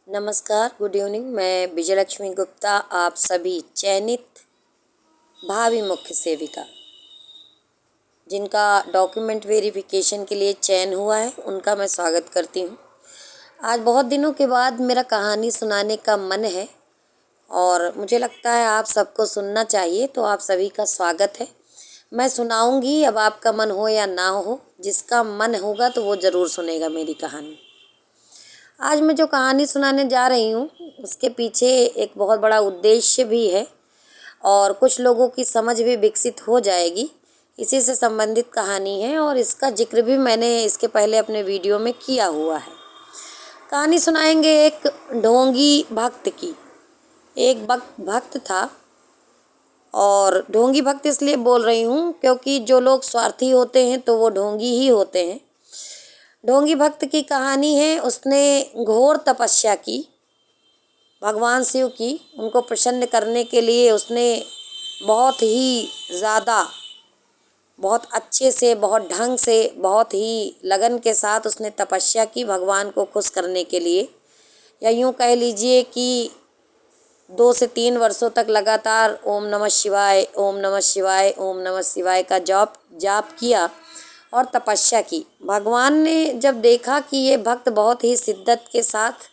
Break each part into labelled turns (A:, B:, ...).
A: नमस्कार, good evening. मैं विजयलक्ष्मी गुप्ता, आप सभी चयनित भावी मुख्य सेविका जिनका डॉक्यूमेंट वेरिफिकेशन के लिए चयन हुआ है, उनका मैं स्वागत करती हूँ। आज बहुत दिनों के बाद मेरा कहानी सुनाने का मन है और मुझे लगता है आप सबको सुनना चाहिए, तो आप सभी का स्वागत है। मैं सुनाऊंगी, अब आपका मन हो या ना हो, जिसका मन होगा तो वो ज़रूर सुनेगा मेरी कहानी। आज मैं जो कहानी सुनाने जा रही हूँ उसके पीछे एक बहुत बड़ा उद्देश्य भी है और कुछ लोगों की समझ भी विकसित हो जाएगी। इसी से संबंधित कहानी है और इसका जिक्र भी मैंने इसके पहले अपने वीडियो में किया हुआ है। कहानी सुनाएंगे एक ढोंगी भक्त की। एक भक्त था, और ढोंगी भक्त इसलिए बोल रही हूँ क्योंकि जो लोग स्वार्थी होते हैं तो वो ढोंगी ही होते हैं। ढोंगी भक्त की कहानी है। उसने घोर तपस्या की भगवान शिव की। उनको प्रसन्न करने के लिए उसने बहुत ही ज़्यादा, बहुत अच्छे से, बहुत ढंग से, बहुत ही लगन के साथ उसने तपस्या की भगवान को खुश करने के लिए। या यूँ कह लीजिए कि 2 से 3 वर्षों तक लगातार ओम नमः शिवाय, ओम नमः शिवाय, ओम नमः शिवाय का जाप किया और तपस्या की। भगवान ने जब देखा कि ये भक्त बहुत ही शिद्दत के साथ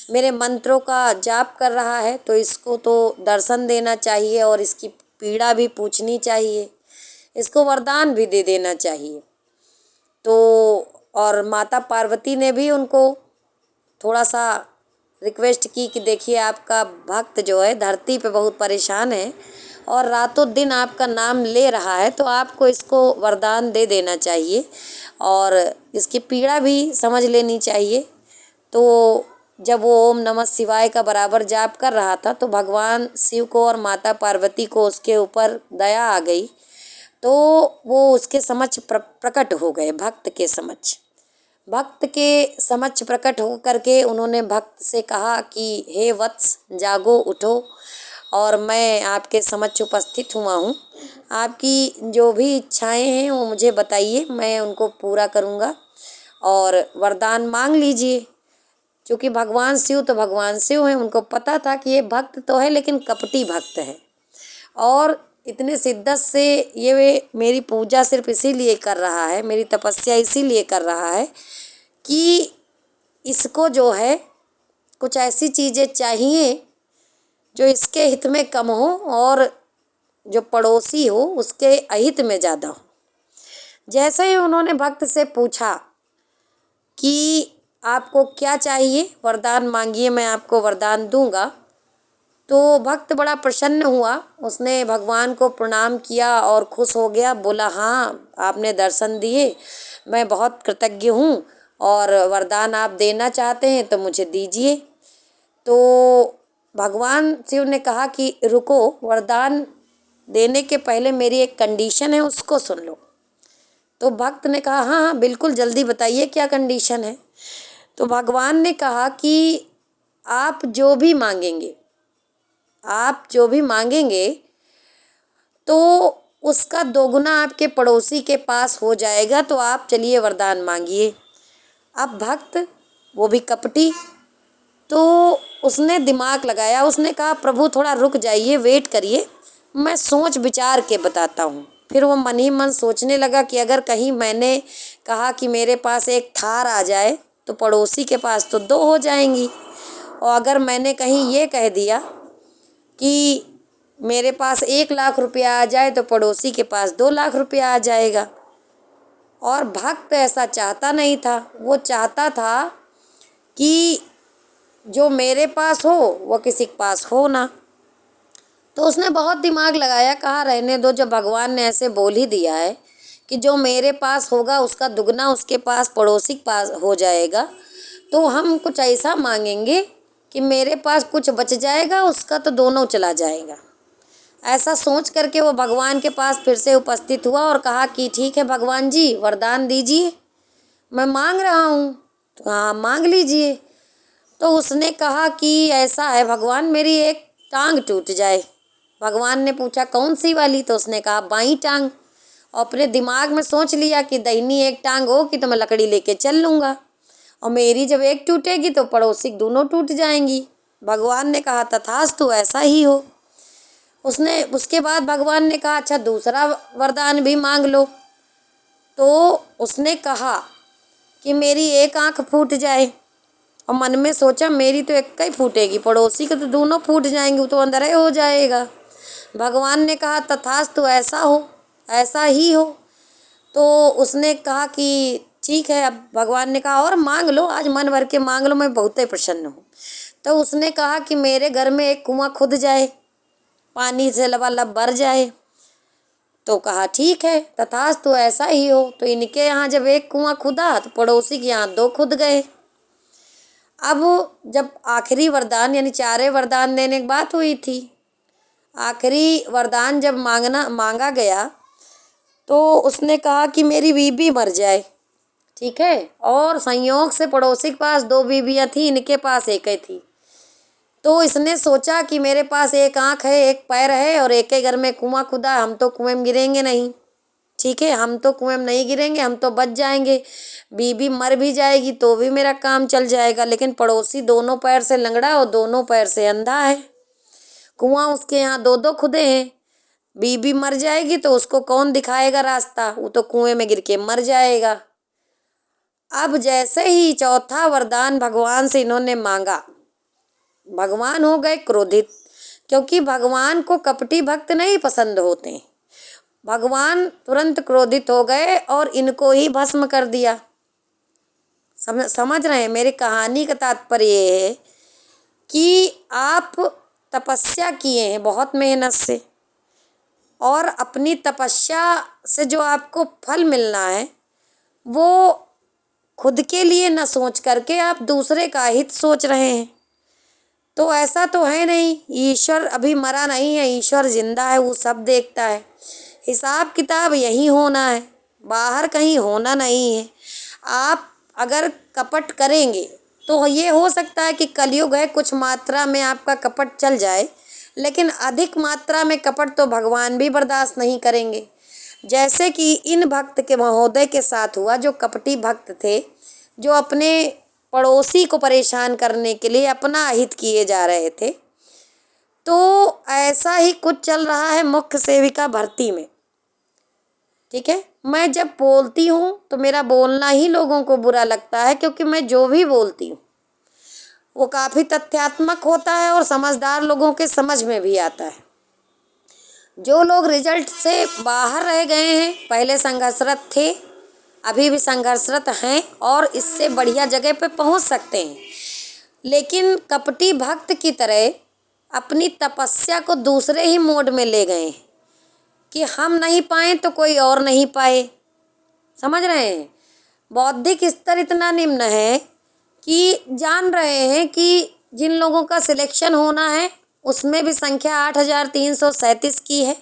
A: मेरे मंत्रों का जाप कर रहा है, तो इसको तो दर्शन देना चाहिए और इसकी पीड़ा भी पूछनी चाहिए, इसको वरदान भी दे देना चाहिए। तो और माता पार्वती ने भी उनको थोड़ा सा रिक्वेस्ट की कि देखिए, आपका भक्त जो है धरती पे बहुत परेशान है और रातों दिन आपका नाम ले रहा है, तो आपको इसको वरदान दे देना चाहिए और इसकी पीड़ा भी समझ लेनी चाहिए। तो जब वो ओम नमः शिवाय का बराबर जाप कर रहा था तो भगवान शिव को और माता पार्वती को उसके ऊपर दया आ गई, तो वो उसके समक्ष प्रकट हो गए। भक्त के समक्ष प्रकट हो करके उन्होंने भक्त से कहा कि हे वत्स, जागो, उठो और मैं आपके समक्ष उपस्थित हुआ हूँ। आपकी जो भी इच्छाएं हैं वो मुझे बताइए, मैं उनको पूरा करूँगा और वरदान मांग लीजिए। क्योंकि भगवान शिव तो भगवान शिव हैं, उनको पता था कि ये भक्त तो है लेकिन कपटी भक्त है और इतने शिद्दत से ये मेरी पूजा सिर्फ इसीलिए कर रहा है, मेरी तपस्या इसीलिए कर रहा है कि इसको जो है कुछ ऐसी चीज़ें चाहिए जो इसके हित में कम हो और जो पड़ोसी हो उसके अहित में ज़्यादा हो। जैसे ही उन्होंने भक्त से पूछा कि आपको क्या चाहिए, वरदान मांगिए, मैं आपको वरदान दूंगा, तो भक्त बड़ा प्रसन्न हुआ। उसने भगवान को प्रणाम किया और खुश हो गया। बोला, हाँ, आपने दर्शन दिए, मैं बहुत कृतज्ञ हूँ और वरदान आप देना चाहते हैं तो मुझे दीजिए। तो भगवान शिव ने कहा कि रुको, वरदान देने के पहले मेरी एक कंडीशन है, उसको सुन लो। तो भक्त ने कहा, हाँ हाँ बिल्कुल, जल्दी बताइए क्या कंडीशन है। तो भगवान ने कहा कि आप जो भी मांगेंगे तो उसका दोगुना आपके पड़ोसी के पास हो जाएगा, तो आप चलिए वरदान मांगिए। अब भक्त, वो भी कपटी, तो उसने दिमाग लगाया। उसने कहा, प्रभु थोड़ा रुक जाइए, वेट करिए, मैं सोच विचार के बताता हूँ। फिर वो मन ही मन सोचने लगा कि अगर कहीं मैंने कहा कि मेरे पास एक थार आ जाए तो पड़ोसी के पास तो 2 हो जाएंगी, और अगर मैंने कहीं ये कह दिया कि मेरे पास 1 लाख रुपया आ जाए तो पड़ोसी के पास 2 लाख रुपया आ जाएगा। और भक्त ऐसा चाहता नहीं था। वो चाहता था कि जो मेरे पास हो वो किसी के पास हो ना। तो उसने बहुत दिमाग लगाया, कहा रहने दो, जब भगवान ने ऐसे बोल ही दिया है कि जो मेरे पास होगा उसका दुगना उसके पास, पड़ोसी के पास हो जाएगा, तो हम कुछ ऐसा मांगेंगे कि मेरे पास कुछ बच जाएगा, उसका तो दोनों चला जाएगा। ऐसा सोच करके वो भगवान के पास फिर से उपस्थित हुआ और कहा कि ठीक है भगवान जी, वरदान दीजिए, मैं मांग रहा हूँ। तो हाँ, मांग लीजिए। तो उसने कहा कि ऐसा है भगवान, मेरी एक टांग टूट जाए। भगवान ने पूछा, कौन सी वाली? तो उसने कहा, बाईं टांग। और अपने दिमाग में सोच लिया कि दाहिनी एक टांग होगी तो मैं लकड़ी लेके चल लूँगा और मेरी जब एक टूटेगी तो पड़ोसी की दोनों टूट जाएंगी। भगवान ने कहा तथास्तु, ऐसा ही हो। उसके बाद भगवान ने कहा अच्छा दूसरा वरदान भी मांग लो। तो उसने कहा कि मेरी एक आंख फूट जाए, और मन में सोचा मेरी तो एक ही फूटेगी, पड़ोसी के तो दोनों फूट जाएंगी, वो तो अंदर हो जाएगा। भगवान ने कहा तथास्तु, ऐसा हो, ऐसा ही हो। तो उसने कहा कि ठीक है। अब भगवान ने कहा और मांग लो, आज मन भर के मांग लो, मैं बहुत ही प्रसन्न हूँ। तो उसने कहा कि मेरे घर में एक कुआं खुद जाए, पानी से लबालब भर जाए। तो कहा ठीक है तथास्तु, ऐसा ही हो। तो इनके यहाँ जब एक कुआं खुदा तो पड़ोसी के यहाँ दो खुद गए। अब जब आखिरी वरदान यानी चारे वरदान देने की बात हुई थी, आखिरी वरदान जब मांगा गया तो उसने कहा कि मेरी बीबी मर जाए, ठीक है। और संयोग से पड़ोसी के पास दो बीबियाँ थी, इनके पास एक ही थी। तो इसने सोचा कि मेरे पास एक आंख है, एक पैर है, और एक ही घर में कुआं खुदा, हम तो कुएं में गिरेंगे नहीं, ठीक है, हम तो कुएं में नहीं गिरेंगे, हम तो बच जाएंगे। बीबी मर भी जाएगी तो भी मेरा काम चल जाएगा, लेकिन पड़ोसी दोनों पैर से लंगड़ा और दोनों पैर से अंधा है, कुआं उसके यहाँ दो दो खुदे हैं। बीबी मर जाएगी तो उसको कौन दिखाएगा रास्ता, वो तो कुएं में गिर के मर जाएगा। अब जैसे ही चौथा वरदान भगवान से इन्होंने मांगा, भगवान हो गए क्रोधित, क्योंकि भगवान को कपटी भक्त नहीं पसंद होते। भगवान तुरंत क्रोधित हो गए और इनको ही भस्म कर दिया। समझ रहे हैं, मेरी कहानी का तात्पर्य ये है कि आप तपस्या किए हैं बहुत मेहनत से, और अपनी तपस्या से जो आपको फल मिलना है वो खुद के लिए न सोच करके आप दूसरे का हित सोच रहे हैं। तो ऐसा तो है नहीं, ईश्वर अभी मरा नहीं है, ईश्वर जिंदा है, वो सब देखता है। हिसाब किताब यहीं होना है, बाहर कहीं होना नहीं है। आप अगर कपट करेंगे तो ये हो सकता है कि कलयुग है, कुछ मात्रा में आपका कपट चल जाए, लेकिन अधिक मात्रा में कपट तो भगवान भी बर्दाश्त नहीं करेंगे। जैसे कि इन भक्त के महोदय के साथ हुआ, जो कपटी भक्त थे, जो अपने पड़ोसी को परेशान करने के लिए अपना हित किए जा रहे थे। तो ऐसा ही कुछ चल रहा है मुख्य सेविका भर्ती में, ठीक है। मैं जब बोलती हूँ तो मेरा बोलना ही लोगों को बुरा लगता है, क्योंकि मैं जो भी बोलती हूँ वो काफ़ी तथ्यात्मक होता है और समझदार लोगों के समझ में भी आता है। जो लोग रिजल्ट से बाहर रह गए हैं, पहले संघर्षरत थे, अभी भी संघर्षरत हैं और इससे बढ़िया जगह पे पहुंच सकते हैं, लेकिन कपटी भक्त की तरह अपनी तपस्या को दूसरे ही मोड में ले गए हैं कि हम नहीं पाए तो कोई और नहीं पाए। समझ रहे हैं, बौद्धिक स्तर इतना निम्न है कि जान रहे हैं कि जिन लोगों का सिलेक्शन होना है उसमें भी संख्या 8337 की है,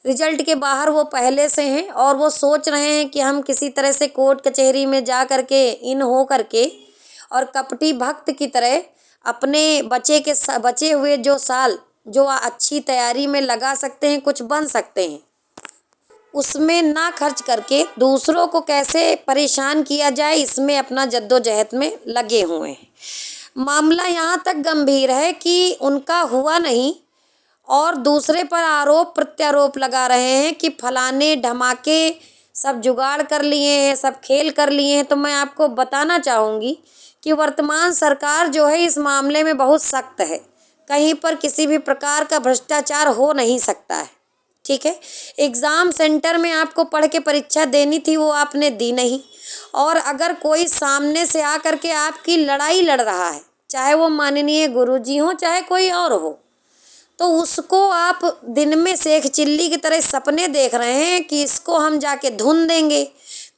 A: रिजल्ट के बाहर वो पहले से हैं, और वो सोच रहे हैं कि हम किसी तरह से कोर्ट कचहरी में जा करके इन हो करके और कपटी भक्त की तरह अपने बचे हुए जो साल जो अच्छी तैयारी में लगा सकते हैं, कुछ बन सकते हैं, उसमें ना खर्च करके दूसरों को कैसे परेशान किया जाए, इसमें अपना जद्दोजहद में लगे हुए हैं। मामला यहाँ तक गंभीर है कि उनका हुआ नहीं और दूसरे पर आरोप प्रत्यारोप लगा रहे हैं कि फलाने ढमाके सब जुगाड़ कर लिए हैं, सब खेल कर लिए हैं। तो मैं आपको बताना चाहूँगी कि वर्तमान सरकार जो है इस मामले में बहुत सख्त है, कहीं पर किसी भी प्रकार का भ्रष्टाचार हो नहीं सकता है, ठीक है। एग्ज़ाम सेंटर में आपको पढ़ के परीक्षा देनी थी, वो आपने दी नहीं, और अगर कोई सामने से आकर के आपकी लड़ाई लड़ रहा है, चाहे वो माननीय गुरुजी हो चाहे कोई और हो, तो उसको आप दिन में सेख चिल्ली की तरह सपने देख रहे हैं कि इसको हम जाके धुन देंगे,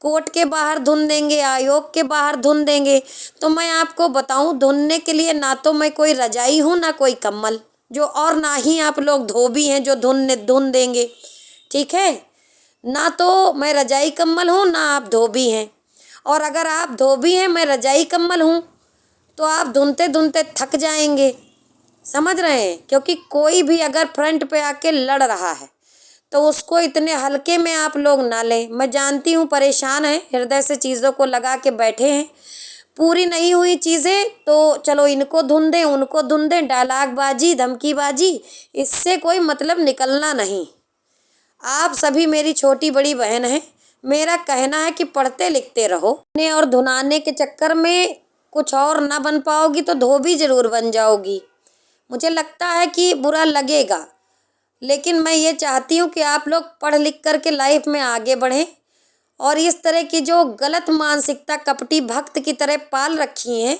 A: कोर्ट के बाहर धुन देंगे, आयोग के बाहर धुन देंगे। तो मैं आपको बताऊं, धुनने के लिए ना तो मैं कोई रजाई हूँ ना कोई कम्बल, जो और ना ही आप लोग धोबी हैं जो धुन देंगे, ठीक है। ना तो मैं रजाई कम्बल हूँ ना आप धोबी हैं, और अगर आप धोबी हैं मैं रजाई कम्बल हूँ तो आप धुनते धुनते थक जाएंगे। समझ रहे हैं, क्योंकि कोई भी अगर फ्रंट पे आके लड़ रहा है तो उसको इतने हल्के में आप लोग ना लें। मैं जानती हूँ परेशान हैं, हृदय से चीज़ों को लगा के बैठे हैं, पूरी नहीं हुई चीज़ें तो चलो इनको धुन दें, उनको धुन दें, डायलॉगबाजी, धमकीबाजी, इससे कोई मतलब निकलना नहीं। आप सभी मेरी छोटी बड़ी बहन हैं। मेरा कहना है कि पढ़ते लिखते रहो। और धुनाने के चक्कर में कुछ और ना बन पाओगी तो धोबी जरूर बन जाओगी। मुझे लगता है कि बुरा लगेगा, लेकिन मैं ये चाहती हूँ कि आप लोग पढ़ लिख कर के लाइफ में आगे बढ़ें और इस तरह की जो गलत मानसिकता कपटी भक्त की तरह पाल रखी हैं,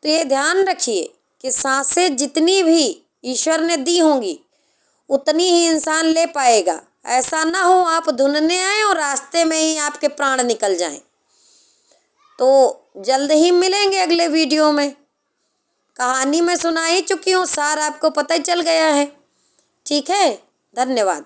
A: तो ये ध्यान रखिए कि सांसें जितनी भी ईश्वर ने दी होंगी उतनी ही इंसान ले पाएगा। ऐसा ना हो आप धुनने आए और रास्ते में ही आपके प्राण निकल जाएं। तो जल्द ही मिलेंगे अगले वीडियो में। कहानी मैं सुना ही चुकी हूँ, सार आपको पता ही चल गया है। ठीक है, धन्यवाद।